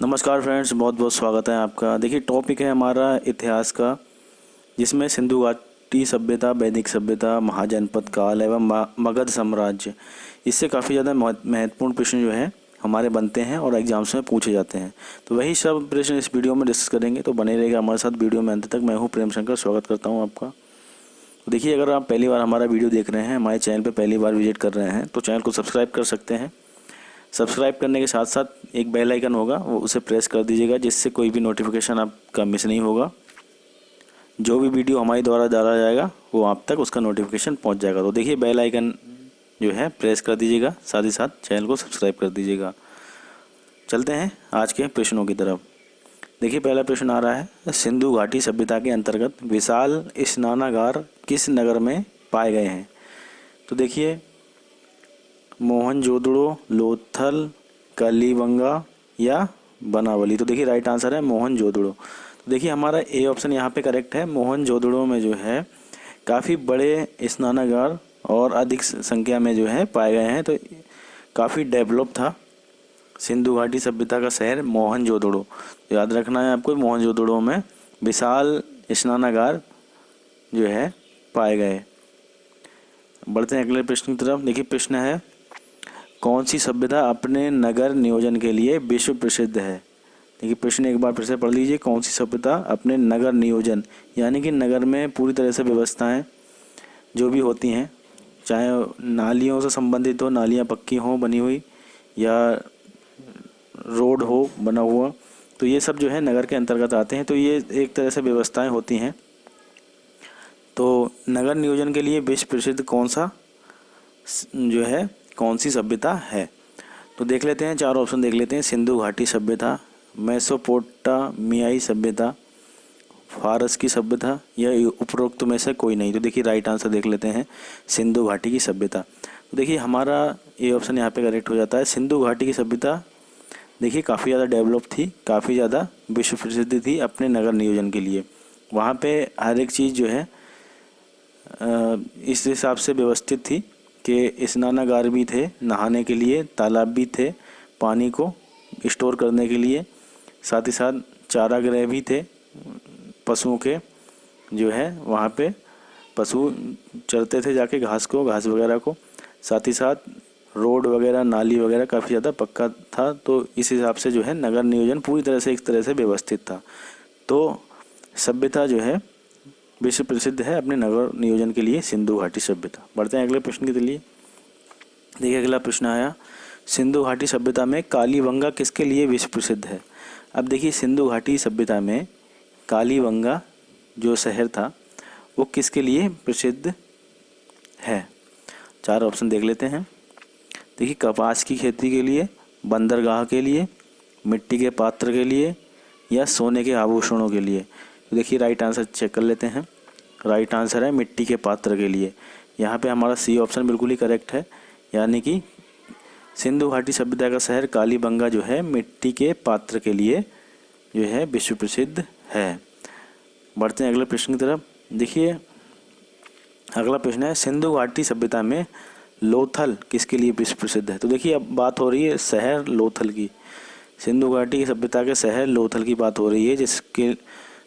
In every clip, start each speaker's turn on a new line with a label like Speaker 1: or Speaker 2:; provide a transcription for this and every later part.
Speaker 1: नमस्कार फ्रेंड्स, बहुत बहुत स्वागत है आपका। देखिए टॉपिक है हमारा इतिहास का, जिसमें सिंधु घाटी सभ्यता, वैदिक सभ्यता, महाजनपद काल एवं मगध साम्राज्य, इससे काफ़ी ज़्यादा महत्वपूर्ण प्रश्न जो है हमारे बनते हैं और एग्जाम्स में पूछे जाते हैं। तो वही सब प्रश्न इस वीडियो में डिस्कस करेंगे, तो बने रहेगा हमारे साथ वीडियो में अंत तक। मैं हूँ प्रेम शंकर, स्वागत करता हूँ आपका। तो देखिए, अगर आप पहली बार हमारा वीडियो देख रहे हैं, हमारे चैनल पर पहली बार विजिट कर रहे हैं, तो चैनल को सब्सक्राइब कर सकते हैं। सब्सक्राइब करने के साथ साथ एक बेल आइकन होगा, वो उसे प्रेस कर दीजिएगा, जिससे कोई भी नोटिफिकेशन आपका मिस नहीं होगा। जो भी वीडियो हमारे द्वारा डाला जाएगा वो आप तक उसका नोटिफिकेशन पहुंच जाएगा। तो देखिए, बेल आइकन जो है प्रेस कर दीजिएगा, साथ ही साथ चैनल को सब्सक्राइब कर दीजिएगा। चलते हैं आज के प्रश्नों की तरफ। देखिए, पहला प्रश्न आ रहा है, सिंधु घाटी सभ्यता के अंतर्गत विशाल स्नानागार किस नगर में पाए गए हैं? तो देखिए, मोहनजोदड़ो, लोथल, कलीबंगा या बनावली। तो देखिए राइट आंसर है मोहनजोदड़ो। तो देखिए हमारा ए ऑप्शन यहाँ पे करेक्ट है। मोहनजोदड़ो में जो है काफ़ी बड़े स्नानागार और अधिक संख्या में जो है पाए गए हैं। तो काफ़ी डेवलप था सिंधु घाटी सभ्यता का शहर मोहनजोदड़ो। तो याद रखना है आपको, मोहनजोदड़ो में विशाल स्नानागार जो है पाए गए। बढ़ते हैं अगले प्रश्न की तरफ। देखिए प्रश्न है, कौन सी सभ्यता अपने नगर नियोजन के लिए विश्व प्रसिद्ध है? देखिए प्रश्न एक बार फिर से पढ़ लीजिए। कौन सी सभ्यता अपने नगर नियोजन, यानी कि नगर में पूरी तरह से व्यवस्थाएं जो भी होती हैं, चाहे नालियों से संबंधित हो, नालियां पक्की हों बनी हुई, या रोड हो बना हुआ, तो ये सब जो है नगर के अंतर्गत आते हैं। तो ये एक तरह से व्यवस्थाएं होती हैं। तो नगर नियोजन के लिए विश्व प्रसिद्ध कौन सा जो है, कौन सी सभ्यता है? तो देख लेते हैं, चार ऑप्शन देख लेते हैं। सिंधु घाटी सभ्यता, मेसोपोटामियाई सभ्यता, फारस की सभ्यता, या उपरोक्त में से कोई नहीं। तो देखिए राइट आंसर देख लेते हैं, सिंधु घाटी की सभ्यता। तो देखिए हमारा ये ऑप्शन यहाँ पे करेक्ट हो जाता है। सिंधु घाटी की सभ्यता देखिए काफ़ी ज़्यादा डेवलप थी, काफ़ी ज़्यादा विश्व प्रसिद्ध थी अपने नगर नियोजन के लिए। वहाँ पे हर एक चीज़ जो है इस हिसाब से व्यवस्थित थी कि स्नानागार भी थे नहाने के लिए, तालाब भी थे पानी को स्टोर करने के लिए, साथ ही साथ चारागाह भी थे पशुओं के, जो है वहाँ पे पशु चरते थे जाके घास वगैरह को। साथ ही साथ रोड वगैरह, नाली वगैरह काफ़ी ज़्यादा पक्का था। तो इस हिसाब से जो है नगर नियोजन पूरी तरह से एक तरह से व्यवस्थित था। तो सभ्यता जो है विश्व प्रसिद्ध है अपने नगर नियोजन के लिए, सिंधु घाटी सभ्यता। बढ़ते हैं अगले प्रश्न के लिए। देखिए अगला प्रश्न आया, सिंधु घाटी सभ्यता में कालीबंगा किसके लिए विश्व प्रसिद्ध है? अब देखिए सिंधु घाटी सभ्यता में कालीबंगा जो शहर था वो किसके लिए प्रसिद्ध है? चार ऑप्शन देख लेते हैं। देखिए कपास की खेती के लिए, बंदरगाह के लिए, मिट्टी के पात्र के लिए, या सोने के आभूषणों के लिए। तो देखिए राइट आंसर चेक कर लेते हैं। राइट आंसर है मिट्टी के पात्र के लिए। यहाँ पे हमारा सी ऑप्शन बिल्कुल ही करेक्ट है, यानी कि सिंधु घाटी सभ्यता का शहर कालीबंगा जो है मिट्टी के पात्र के लिए जो है विश्व प्रसिद्ध है। बढ़ते हैं अगले प्रश्न की तरफ। देखिए अगला प्रश्न है, सिंधु घाटी सभ्यता में लोथल किसके लिए विश्व प्रसिद्ध है? तो देखिए अब बात हो रही है शहर लोथल की। सिंधु घाटी की सभ्यता के शहर लोथल की बात हो रही है, जिसके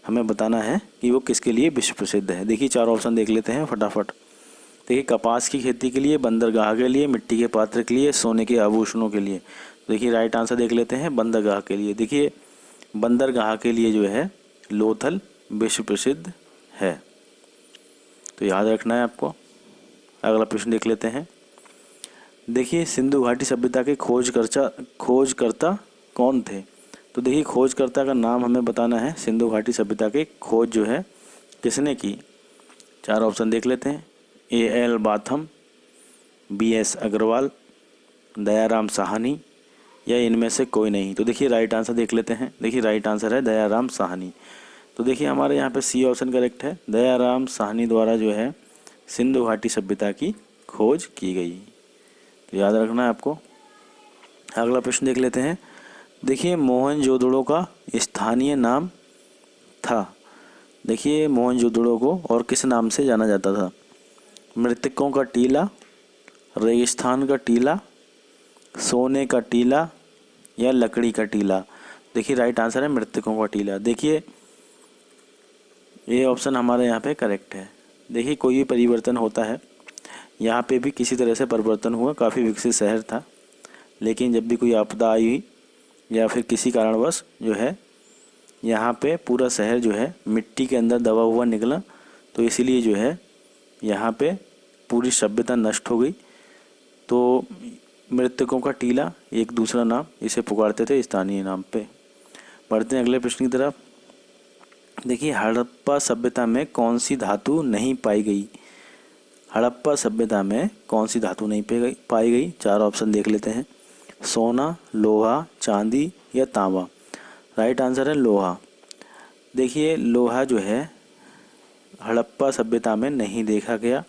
Speaker 1: हमें बताना है कि वो किसके लिए विश्व प्रसिद्ध है। देखिए चार ऑप्शन देख लेते हैं फटाफट। देखिए कपास की खेती के लिए, बंदरगाह के लिए, मिट्टी के पात्र के लिए, सोने के आभूषणों के लिए। देखिए राइट आंसर देख लेते हैं बंदरगाह के लिए। देखिए बंदरगाह के लिए जो है लोथल विश्व प्रसिद्ध है, तो याद रखना है आपको। अगला प्रश्न देख लेते हैं। देखिए सिंधु घाटी सभ्यता के खोजकर्ता कौन थे? तो देखिए खोजकर्ता का नाम हमें बताना है। सिंधु घाटी सभ्यता के खोज जो है किसने की? चार ऑप्शन देख लेते हैं। A.L. बाथम, B.S. अग्रवाल, दयाराम साहनी, या इनमें से कोई नहीं। तो देखिए राइट आंसर देख लेते हैं। देखिए राइट आंसर है दयाराम साहनी। तो देखिए हमारे यहाँ पे सी ऑप्शन करेक्ट है। दयाराम साहनी द्वारा जो है सिंधु घाटी सभ्यता की खोज की गई, तो याद रखना है आपको। अगला प्रश्न देख लेते हैं। देखिए मोहनजोदड़ो का स्थानीय नाम था। देखिए मोहनजोदड़ो को और किस नाम से जाना जाता था? मृतकों का टीला, रेगिस्तान का टीला, सोने का टीला, या लकड़ी का टीला। देखिए राइट आंसर है मृतकों का टीला। देखिए ये ऑप्शन हमारे यहाँ पे करेक्ट है। देखिए कोई भी परिवर्तन होता है, यहाँ पे भी किसी तरह से परिवर्तन हुआ, काफ़ी विकसित शहर था, लेकिन जब भी कोई आपदा आई या फिर किसी कारणवश जो है यहाँ पे पूरा शहर जो है मिट्टी के अंदर दबा हुआ निकला, तो इसीलिए जो है यहाँ पे पूरी सभ्यता नष्ट हो गई। तो मृतकों का टीला एक दूसरा नाम इसे पुकारते थे स्थानीय नाम पे। बढ़ते हैं अगले प्रश्न की तरफ। देखिए हड़प्पा सभ्यता में कौन सी धातु नहीं पाई गई? हड़प्पा सभ्यता में कौन सी धातु नहीं पाई गई? 4 ऑप्शन देख लेते हैं। सोना, लोहा, चांदी या तांबा। राइट आंसर है लोहा। देखिए लोहा जो है हड़प्पा सभ्यता में नहीं देखा गया,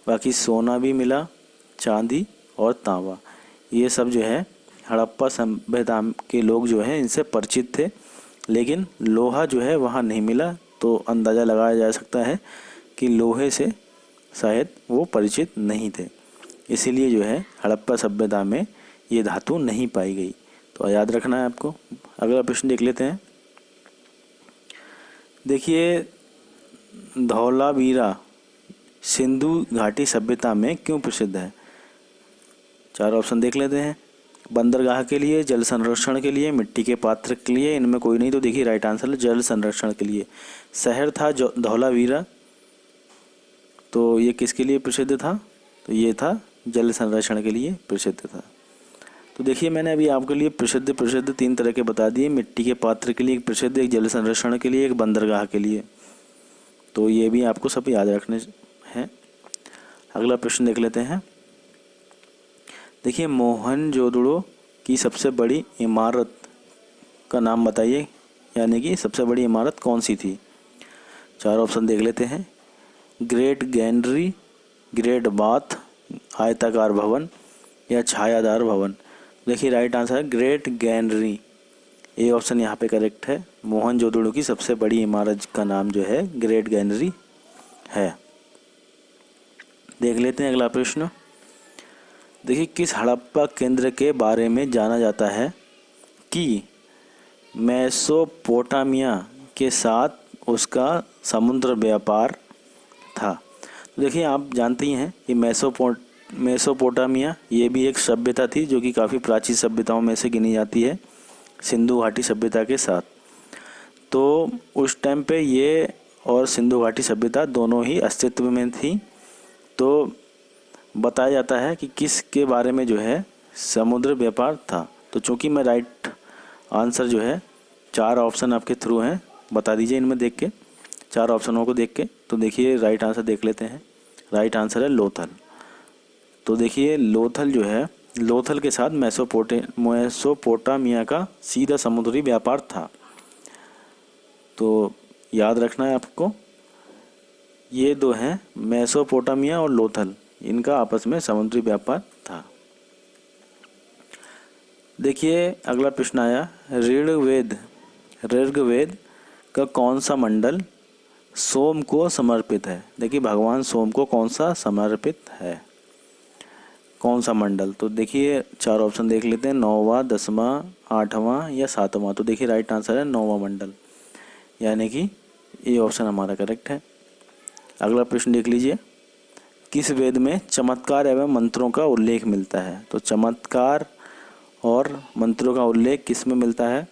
Speaker 1: बाकी सोना भी मिला, चांदी और तांबा, ये सब जो है हड़प्पा सभ्यता के लोग जो हैं इनसे परिचित थे, लेकिन लोहा जो है वहाँ नहीं मिला। तो अंदाज़ा लगाया जा सकता है कि लोहे से शायद वो परिचित नहीं थे, इसीलिए जो है हड़प्पा सभ्यता में ये धातु नहीं पाई गई। तो याद रखना है आपको। अगला प्रश्न देख लेते हैं। देखिए धौलावीरा सिंधु घाटी सभ्यता में क्यों प्रसिद्ध है? 4 ऑप्शन देख लेते हैं। बंदरगाह के लिए, जल संरक्षण के लिए, मिट्टी के पात्र के लिए, इनमें कोई नहीं। तो देखिए राइट आंसर है जल संरक्षण के लिए। शहर था धौलावीरा, तो ये किसके लिए प्रसिद्ध था? तो ये था जल संरक्षण के लिए प्रसिद्ध था। तो देखिए मैंने अभी आपके लिए प्रसिद्ध 3 तरह के बता दिए। मिट्टी के पात्र के लिए एक प्रसिद्ध, एक जल संरक्षण के लिए, एक बंदरगाह के लिए। तो ये भी आपको सब याद रखने हैं। अगला प्रश्न देख लेते हैं। देखिए मोहनजोदड़ो की सबसे बड़ी इमारत का नाम बताइए, यानी कि सबसे बड़ी इमारत कौन सी थी? 4 ऑप्शन देख लेते हैं। ग्रेट गैनरी, ग्रेट बाथ, आयताकार भवन या छायादार भवन। देखिए राइट आंसर है ग्रेट गैनरी। ये ऑप्शन यहाँ पे करेक्ट है। मोहनजोदड़ो की सबसे बड़ी इमारत का नाम जो है ग्रेट गैनरी है। देख लेते हैं अगला प्रश्न। देखिए किस हड़प्पा केंद्र के बारे में जाना जाता है कि मेसोपोटामिया के साथ उसका समुद्र व्यापार था? तो देखिए आप जानते ही हैं कि मेसोपोटामिया ये भी एक सभ्यता थी जो कि काफ़ी प्राचीन सभ्यताओं में से गिनी जाती है सिंधु घाटी सभ्यता के साथ। तो उस टाइम पे ये और सिंधु घाटी सभ्यता दोनों ही अस्तित्व में थी। तो बताया जाता है कि किसके बारे में जो है समुद्र व्यापार था। तो चूंकि मैं राइट आंसर जो है 4 ऑप्शन आपके थ्रू हैं, बता दीजिए इनमें देख के, 4 ऑप्शनों को देख के। तो देखिए राइट आंसर देख लेते हैं। राइट आंसर है लोथल। तो देखिए लोथल जो है, लोथल के साथ मेसोपोटामिया का सीधा समुद्री व्यापार था। तो याद रखना है आपको, ये 2 हैं मेसोपोटामिया और लोथल, इनका आपस में समुद्री व्यापार था। देखिए अगला प्रश्न आया, ऋग्वेद का कौन सा मंडल सोम को समर्पित है? देखिए भगवान सोम को कौन सा समर्पित है, कौन सा मंडल? तो देखिए 4 ऑप्शन देख लेते हैं। 9वां, 10वां, 8वां या 7वां। तो देखिए राइट आंसर है 9वां मंडल, यानी कि ये ऑप्शन हमारा करेक्ट है। अगला प्रश्न देख लीजिए। किस वेद में चमत्कार एवं मंत्रों का उल्लेख मिलता है? तो चमत्कार और मंत्रों का उल्लेख किस में मिलता है?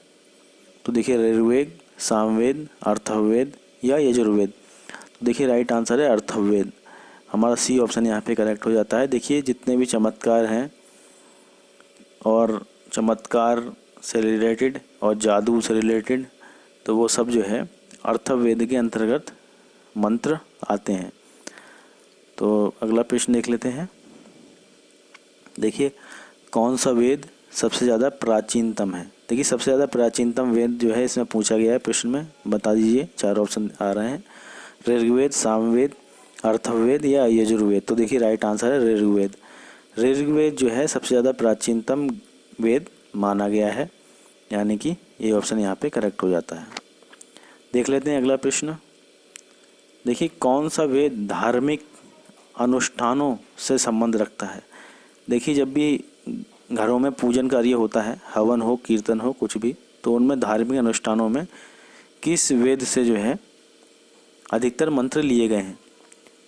Speaker 1: तो देखिए ऋग्वेद, सामवेद, अथर्ववेद या यजुर्वेद। तो देखिए राइट आंसर है अथर्ववेद। हमारा सी ऑप्शन यहाँ पे करेक्ट हो जाता है। देखिए जितने भी चमत्कार हैं और चमत्कार से रिलेटेड और जादू से रिलेटेड, तो वो सब जो है अथर्ववेद के अंतर्गत मंत्र आते हैं। तो अगला प्रश्न देख लेते हैं। देखिए कौन सा वेद सबसे ज़्यादा प्राचीनतम है? देखिए सबसे ज़्यादा प्राचीनतम वेद जो है इसमें पूछा गया है प्रश्न में, बता दीजिए। 4 ऑप्शन आ रहे हैं। ऋग्वेद, सामवेद, अथर्ववेद या यजुर्वेद। तो देखिए राइट आंसर है ऋग्वेद। ऋग्वेद जो है सबसे ज़्यादा प्राचीनतम वेद माना गया है, यानी कि ये ऑप्शन यहाँ पे करेक्ट हो जाता है। देख लेते हैं अगला प्रश्न। देखिए कौन सा वेद धार्मिक अनुष्ठानों से संबंध रखता है? देखिए जब भी घरों में पूजन कार्य होता है, हवन हो, कीर्तन हो, कुछ भी, तो उनमें धार्मिक अनुष्ठानों में किस वेद से जो है अधिकतर मंत्र लिए गए हैं?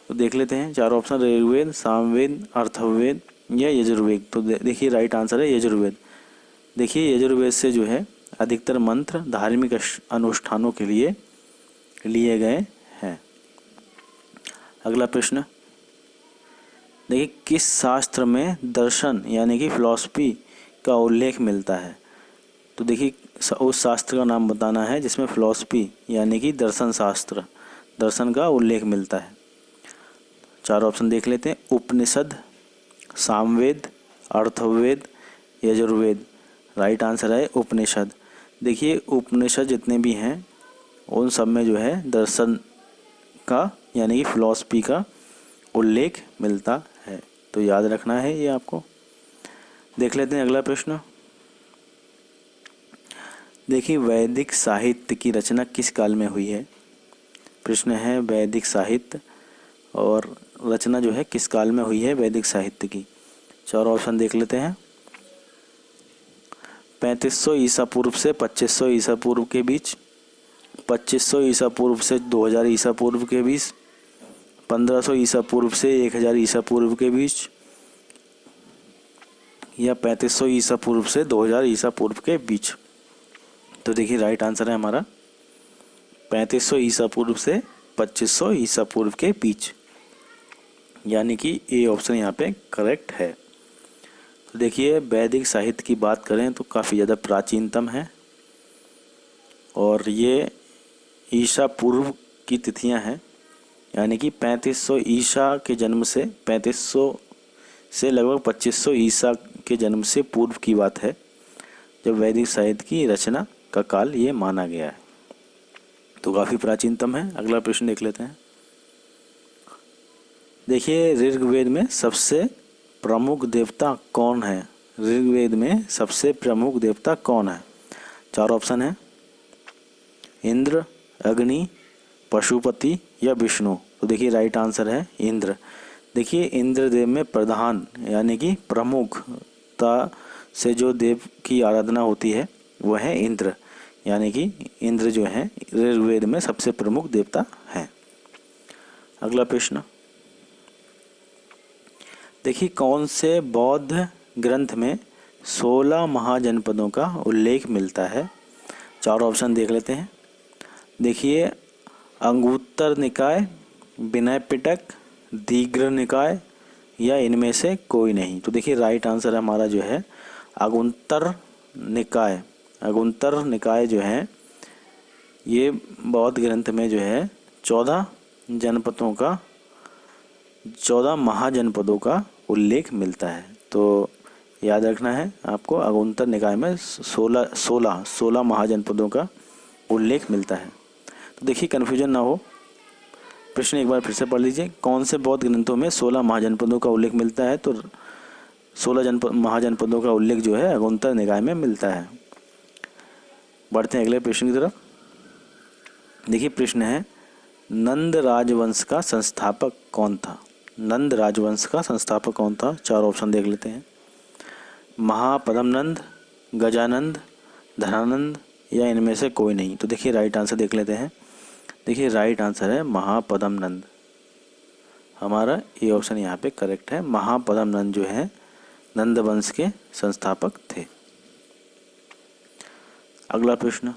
Speaker 1: तो देख लेते हैं चार ऑप्शन, ऋग्वेद, सामवेद, अथर्ववेद या यजुर्वेद। तो देखिए राइट आंसर है यजुर्वेद। देखिए यजुर्वेद से जो है अधिकतर मंत्र धार्मिक अनुष्ठानों के लिए लिए गए हैं। अगला प्रश्न देखिए, किस शास्त्र में दर्शन यानी कि फिलॉसफी का उल्लेख मिलता है? तो देखिए उस शास्त्र का नाम बताना है जिसमें फिलॉसफी यानी कि दर्शन शास्त्र, दर्शन का उल्लेख मिलता है। चार ऑप्शन देख लेते हैं, उपनिषद, सामवेद, अथर्ववेद, यजुर्वेद। राइट आंसर है उपनिषद। देखिए उपनिषद जितने भी हैं उन सब में जो है दर्शन का यानी कि फिलॉसफी का उल्लेख मिलता है, तो याद रखना है ये आपको। देख लेते हैं अगला प्रश्न। देखिए वैदिक साहित्य की रचना किस काल में हुई है? प्रश्न है वैदिक साहित्य और रचना जो है किस काल में हुई है वैदिक साहित्य की। चार ऑप्शन देख लेते हैं, 3500 ईसा पूर्व से 2500 ईसा पूर्व के बीच, 2500 ईसा पूर्व से 2000 ईसा पूर्व के बीच, 1500 ईसा पूर्व से 1000 ईसा पूर्व के बीच, या 3500 ईसा पूर्व से 2000 ईसा पूर्व के बीच। तो देखिए राइट आंसर है हमारा 3500 ईसा पूर्व से 2500 ईसा पूर्व के बीच, यानी कि ए ऑप्शन यहाँ पे करेक्ट है। तो देखिए वैदिक साहित्य की बात करें तो काफ़ी ज़्यादा प्राचीनतम है और ये ईसा पूर्व की तिथियां हैं, यानी कि 3500 ईसा के जन्म से 3500 से लगभग 2500 ईसा के जन्म से पूर्व की बात है जब वैदिक साहित्य की रचना का काल ये माना गया है, तो काफ़ी प्राचीनतम है। अगला प्रश्न देख लेते हैं। देखिए ऋग्वेद में सबसे प्रमुख देवता कौन है? ऋग्वेद में सबसे प्रमुख देवता कौन है? चार ऑप्शन है, इंद्र, अग्नि, पशुपति या विष्णु। तो देखिए राइट आंसर है इंद्र। देखिए इंद्रदेव में प्रधान यानी कि प्रमुखता से जो देव की आराधना होती है वह है इंद्र, यानी कि इंद्र जो है ऋग्वेद में सबसे प्रमुख देवता हैं। अगला प्रश्न देखिए, कौन से बौद्ध ग्रंथ में 16 महाजनपदों का उल्लेख मिलता है? चार ऑप्शन देख लेते हैं। देखिए अंगुत्तर निकाय, विनय पिटक, दीघ्र निकाय या इनमें से कोई नहीं। तो देखिए राइट आंसर हमारा जो है अंगुत्तर निकाय। अंगुत्तर निकाय जो है ये बौद्ध ग्रंथ में जो है 14 महाजनपदों का उल्लेख मिलता है, तो याद रखना है आपको अंगुत्तर निकाय में 16 महाजनपदों का उल्लेख मिलता है। तो देखिए कन्फ्यूजन ना हो, प्रश्न एक बार फिर से पढ़ लीजिए, कौन से बौद्ध ग्रंथों में 16 महाजनपदों का उल्लेख मिलता है? तो 16 महाजनपदों का उल्लेख जो है अंगुत्तर निकाय में मिलता है। बढ़ते हैं अगले प्रश्न की तरफ। देखिए प्रश्न है, नंद राजवंश का संस्थापक कौन था? नंद राजवंश का संस्थापक कौन था? चार ऑप्शन देख लेते हैं, महापद्मनंद, गजानंद, धनानंद या इनमें से कोई नहीं। तो देखिए राइट आंसर देख लेते हैं। देखिए राइट आंसर है महापद्मनंद। हमारा ये ऑप्शन यहाँ पे करेक्ट है। महापद्मनंद जो है नंद वंश के संस्थापक थे। अगला प्रश्न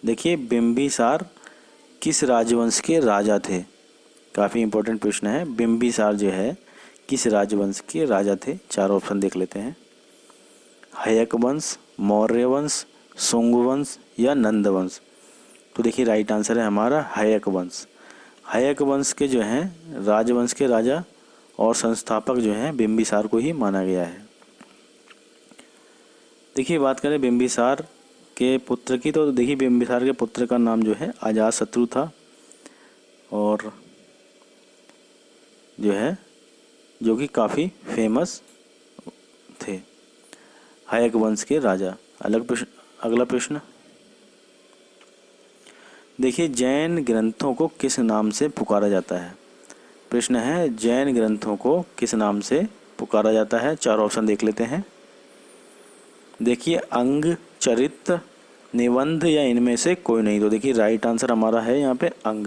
Speaker 1: देखिए, बिंबिसार किस राजवंश के राजा थे? काफ़ी इंपॉर्टेंट प्रश्न है। बिंबिसार जो है किस राजवंश के राजा थे? चार ऑप्शन देख लेते हैं, हयक वंश, मौर्य वंश, शुंग वंश या नंद वंश। तो देखिए राइट आंसर है हमारा हयक वंश। हयक वंश के जो हैं राजवंश के राजा और संस्थापक जो हैं बिंबिसार को ही माना गया है। देखिए बात करें बिंबिसार के पुत्र की, तो देखिए बिंबिसार के पुत्र का नाम जो है अजातशत्रु था और जो कि काफ़ी फेमस थे, हयक वंश के राजा। अगला प्रश्न देखिए, जैन ग्रंथों को किस नाम से पुकारा जाता है? प्रश्न है, जैन ग्रंथों को किस नाम से पुकारा जाता है? चार ऑप्शन देख लेते हैं। देखिए अंग, चरित्र, निबंध या इनमें से कोई नहीं। तो देखिए राइट आंसर हमारा है यहाँ पे अंग।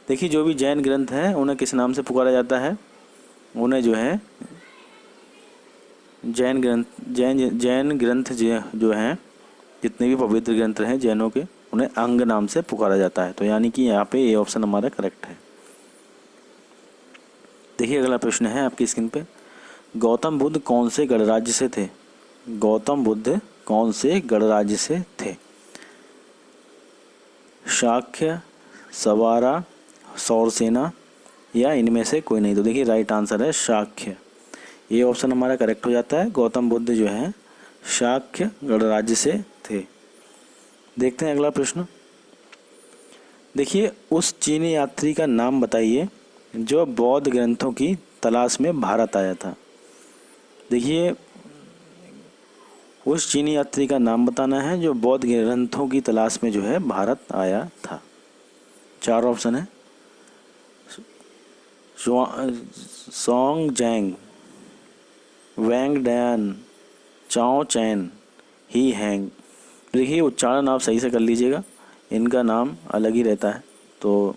Speaker 1: देखिए जो भी जैन ग्रंथ है उन्हें किस नाम से पुकारा जाता है? उन्हें जो है जैन ग्रंथ जो हैं, जितने भी पवित्र ग्रंथ हैं जैनों के, उन्हें अंग नाम से पुकारा जाता है। तो यानी कि यहाँ पे ये ऑप्शन हमारा करेक्ट है। देखिए अगला प्रश्न है आपकी स्क्रीन पे, गौतम बुद्ध कौन से गणराज्य से थे? गौतम बुद्ध कौन से गणराज्य से थे? शाक्य, सवारा, सौरसेना या इनमें से कोई नहीं। तो देखिए राइट आंसर है शाक्य। ये ऑप्शन हमारा करेक्ट हो जाता है। गौतम बुद्ध जो है शाक्य गणराज्य से थे। देखते हैं अगला प्रश्न। देखिए उस चीनी यात्री का नाम बताइए जो बौद्ध ग्रंथों की तलाश में भारत आया था। देखिए उस चीनी यात्री का नाम बताना है जो बौद्ध ग्रंथों की तलाश में जो है भारत आया था। 4 ऑप्शन है, सॉन्ग जैंग, वैंग डैन, चाओ चैन, ही हैंग। देखिए उच्चारण आप सही से कर लीजिएगा, इनका नाम अलग ही रहता है। तो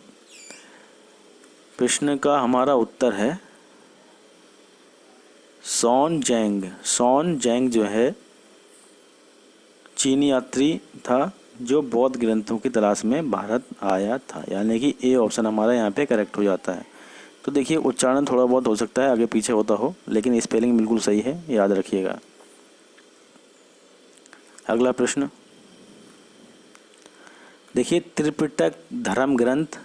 Speaker 1: प्रश्न का हमारा उत्तर है सॉन जैंग। सॉन जैंग जो है चीनी यात्री था जो बौद्ध ग्रंथों की तलाश में भारत आया था। यानी कि ए ऑप्शन हमारा यहाँ पे करेक्ट हो जाता है। तो देखिए उच्चारण थोड़ा बहुत हो सकता है आगे पीछे होता हो, लेकिन स्पेलिंग बिल्कुल सही है, याद रखिएगा। अगला प्रश्न देखिए, त्रिपिटक धर्म ग्रंथ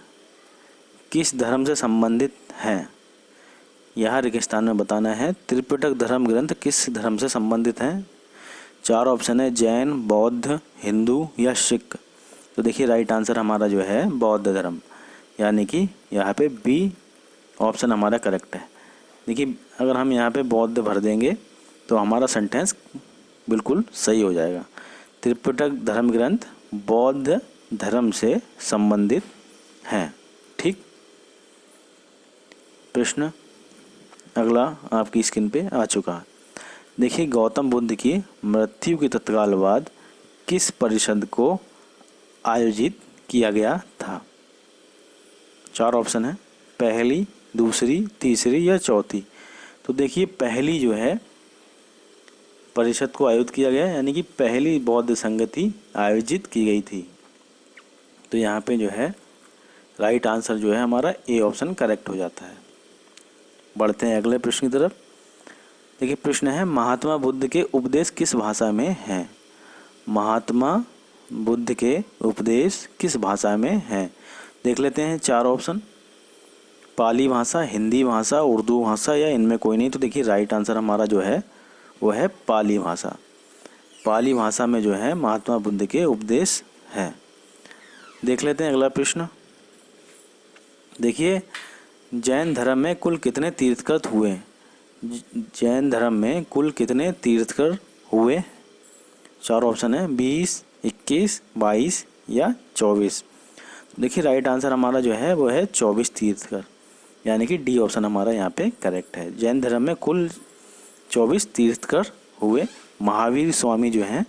Speaker 1: किस धर्म से संबंधित हैं? यहाँ रेगिस्तान में बताना है त्रिपिटक धर्म ग्रंथ किस धर्म से संबंधित हैं। 4 ऑप्शन है, जैन, बौद्ध, हिंदू या सिख। तो देखिए राइट आंसर हमारा जो है बौद्ध धर्म, यानी कि यहाँ पे बी ऑप्शन हमारा करेक्ट है। देखिए अगर हम यहाँ पे बौद्ध भर देंगे तो हमारा सेंटेंस बिल्कुल सही हो जाएगा। त्रिपिटक धर्म ग्रंथ बौद्ध धर्म से संबंधित हैं। ठीक, प्रश्न अगला आपकी स्क्रीन पे आ चुका है। देखिए गौतम बुद्ध की मृत्यु के तत्काल बाद किस परिषद को आयोजित किया गया था? 4 ऑप्शन है, पहली, दूसरी, तीसरी या चौथी। तो देखिए पहली जो है परिषद को आयोजित किया गया, यानी कि पहली बौद्ध संगति आयोजित की गई थी। तो यहाँ पे जो है राइट आंसर जो है हमारा ए ऑप्शन करेक्ट हो जाता है। बढ़ते हैं अगले प्रश्न की तरफ। देखिए प्रश्न है, महात्मा बुद्ध के उपदेश किस भाषा में हैं? महात्मा बुद्ध के उपदेश किस भाषा में हैं? देख लेते हैं 4 ऑप्शन, पाली भाषा, हिंदी भाषा, उर्दू भाषा या इनमें कोई नहीं। तो देखिए राइट आंसर हमारा जो है वो है पाली भाषा। पाली भाषा में जो है महात्मा बुद्ध के उपदेश हैं। देख लेते हैं अगला प्रश्न। देखिए जैन धर्म में कुल कितने तीर्थंकर हुए? जैन धर्म में कुल कितने तीर्थंकर हुए? 4 ऑप्शन है, 20, 21, 22 या 24। देखिए राइट आंसर हमारा जो है वो है 24 तीर्थंकर, यानी कि डी ऑप्शन हमारा यहाँ पे करेक्ट है। जैन धर्म में कुल 24 तीर्थंकर हुए। महावीर स्वामी जो हैं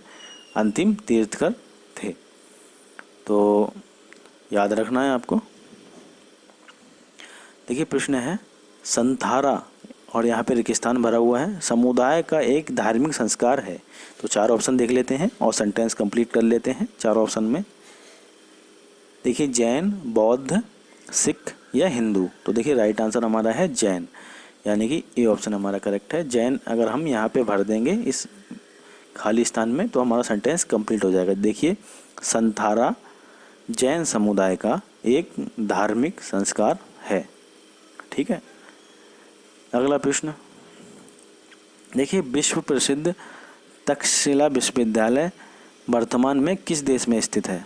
Speaker 1: अंतिम तीर्थंकर थे। तो याद रखना है आपको। देखिए प्रश्न है, संथारा, और यहाँ पे रेगिस्तान भरा हुआ है, समुदाय का एक धार्मिक संस्कार है। तो 4 ऑप्शन देख लेते हैं और सेंटेंस कंप्लीट कर लेते हैं 4 ऑप्शन में। देखिए जैन, बौद्ध, सिख या हिंदू। तो देखिए राइट आंसर हमारा है जैन, यानी कि ए ऑप्शन हमारा करेक्ट है। जैन अगर हम यहाँ पे भर देंगे इस खाली स्थान में तो हमारा सेंटेंस कंप्लीट हो जाएगा। देखिए संथारा जैन समुदाय का एक धार्मिक संस्कार है। ठीक है, अगला प्रश्न देखिए, विश्व प्रसिद्ध तक्षशिला विश्वविद्यालय वर्तमान में किस देश में स्थित है?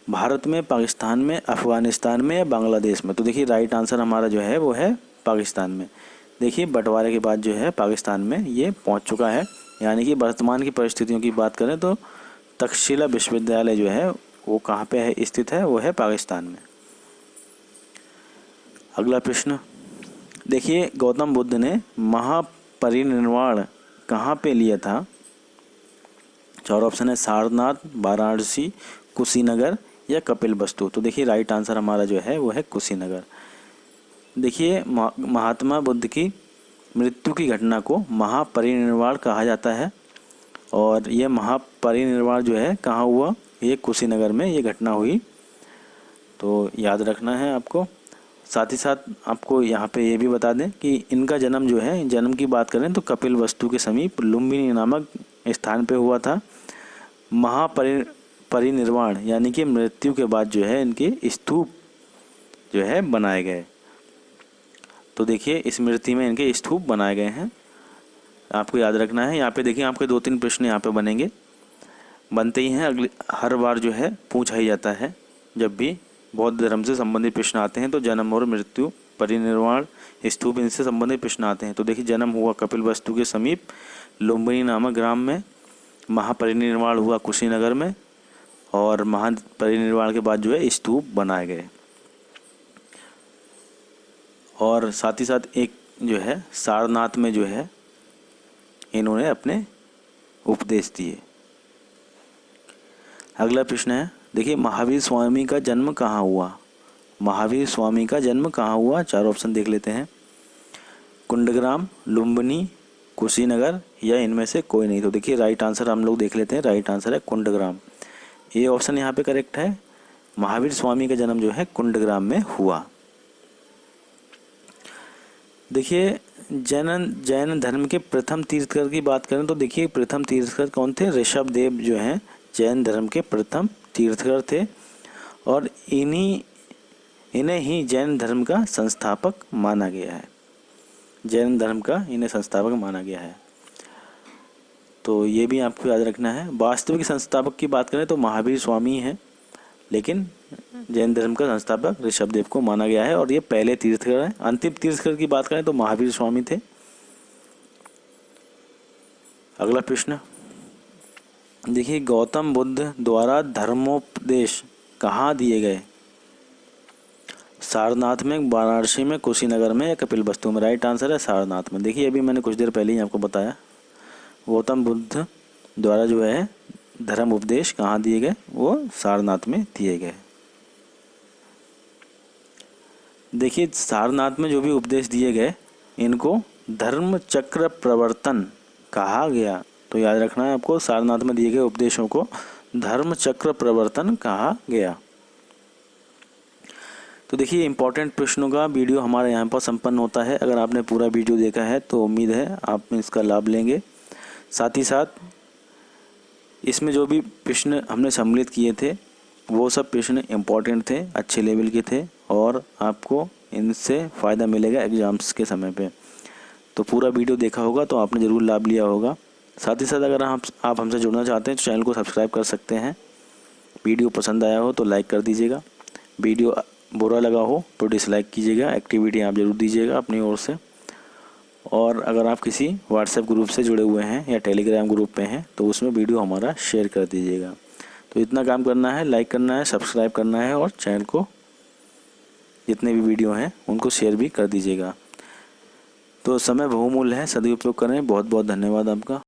Speaker 1: भारत में, पाकिस्तान में, अफगानिस्तान में या बांग्लादेश में? तो देखिए राइट आंसर हमारा जो है वो है पाकिस्तान में। देखिए बंटवारे के बाद जो है पाकिस्तान में ये पहुंच चुका है, यानी कि वर्तमान की परिस्थितियों की बात करें तो तक्षशिला विश्वविद्यालय जो है वो कहाँ पे है स्थित है? वो है पाकिस्तान में। अगला प्रश्न देखिए, गौतम बुद्ध ने महापरिनिर्वाण कहाँ पे लिया था? चार ऑप्शन है सारनाथ, वाराणसी, कुशीनगर या कपिलवस्तु। तो देखिए राइट आंसर हमारा जो है वो है कुशीनगर। देखिए महात्मा बुद्ध की मृत्यु की घटना को महापरिनिर्वाण कहा जाता है और ये महापरिनिर्वाण जो है कहाँ हुआ, ये कुशीनगर में ये घटना हुई, तो याद रखना है आपको। साथ ही साथ आपको यहाँ पे ये भी बता दें कि इनका जन्म जो है, जन्म की बात करें तो कपिलवस्तु के समीप लुम्बिनी नामक स्थान पे हुआ था। महापरिनिर्वाण यानी कि मृत्यु के बाद जो है इनके स्तूप जो है बनाए गए। तो देखिए इस स्मृति में इनके स्तूप बनाए गए हैं, आपको याद रखना है। यहाँ पे देखिए आपके 2-3 प्रश्न यहाँ पे बनते ही हैं, अगले हर बार जो है पूछा ही जाता है। जब भी बौद्ध धर्म से संबंधित प्रश्न आते हैं तो जन्म और मृत्यु, परिनिर्वाण, स्तूप, इनसे संबंधित प्रश्न आते हैं। तो देखिए जन्म हुआ कपिलवस्तु के समीप लुम्बिनी नामक ग्राम में, महापरिनिर्वाण हुआ कुशीनगर में और महापरिनिर्वाण के बाद जो है स्तूप बनाए गए। और साथ ही साथ एक जो है सारनाथ में जो है इन्होंने अपने उपदेश दिए। अगला प्रश्न है, देखिए महावीर स्वामी का जन्म कहाँ हुआ। महावीर स्वामी का जन्म कहाँ हुआ, 4 ऑप्शन देख लेते हैं। कुंडग्राम, लुम्बिनी, कुशीनगर या इनमें से कोई नहीं। तो देखिए राइट आंसर हम लोग देख लेते हैं, राइट आंसर है कुंडग्राम। ये ऑप्शन यहाँ पे करेक्ट है, महावीर स्वामी का जन्म जो है कुंडग्राम में हुआ। देखिए जैन धर्म के प्रथम तीर्थकर की बात करें तो देखिए प्रथम तीर्थकर कौन थे, ऋषभदेव जो हैं जैन धर्म के प्रथम तीर्थकर थे और इन्हें ही जैन धर्म का संस्थापक माना गया है। जैन धर्म का इन्हें संस्थापक माना गया है, तो ये भी आपको याद रखना है। वास्तविक संस्थापक की बात करें तो महावीर स्वामी हैं, लेकिन जैन धर्म का संस्थापक ऋषभदेव को माना गया है और ये पहले तीर्थकर हैं। अंतिम तीर्थकर की बात करें तो महावीर स्वामी थे। अगला प्रश्न, देखिए गौतम बुद्ध द्वारा धर्मोपदेश कहाँ दिए गए। सारनाथ में, वाराणसी में, कुशीनगर में या कपिलवस्तु में। राइट आंसर है सारनाथ में। देखिए अभी मैंने कुछ देर पहले ही आपको बताया, गौतम बुद्ध द्वारा जो है धर्म उपदेश कहाँ दिए गए, वो सारनाथ में दिए गए। देखिए सारनाथ में जो भी उपदेश दिए गए इनको धर्म चक्र प्रवर्तन कहा गया। तो याद रखना है आपको, सारनाथ में दिए गए उपदेशों को धर्म चक्र प्रवर्तन कहा गया। तो देखिए इंपॉर्टेंट प्रश्नों का वीडियो हमारे यहाँ पर संपन्न होता है। अगर आपने पूरा वीडियो देखा है तो उम्मीद है आप इसका लाभ लेंगे। साथ ही साथ इसमें जो भी प्रश्न हमने सम्मिलित किए थे वो सब प्रश्न इम्पॉर्टेंट थे, अच्छे लेवल के थे और आपको इनसे फ़ायदा मिलेगा एग्ज़ाम्स के समय पे। तो पूरा वीडियो देखा होगा तो आपने ज़रूर लाभ लिया होगा। साथ ही साथ अगर आप हमसे जुड़ना चाहते हैं तो चैनल को सब्सक्राइब कर सकते हैं। वीडियो पसंद आया हो तो लाइक कर दीजिएगा, वीडियो बुरा लगा हो तो डिसलाइक कीजिएगा। एक्टिविटी आप ज़रूर दीजिएगा अपनी ओर से। और अगर आप किसी व्हाट्सएप ग्रुप से जुड़े हुए हैं या टेलीग्राम ग्रुप पे हैं तो उसमें वीडियो हमारा शेयर कर दीजिएगा। तो इतना काम करना है, लाइक करना है, सब्सक्राइब करना है और चैनल को जितने भी वीडियो हैं उनको शेयर भी कर दीजिएगा। तो समय बहुमूल्य है, सदुपयोग करें। बहुत बहुत धन्यवाद आपका।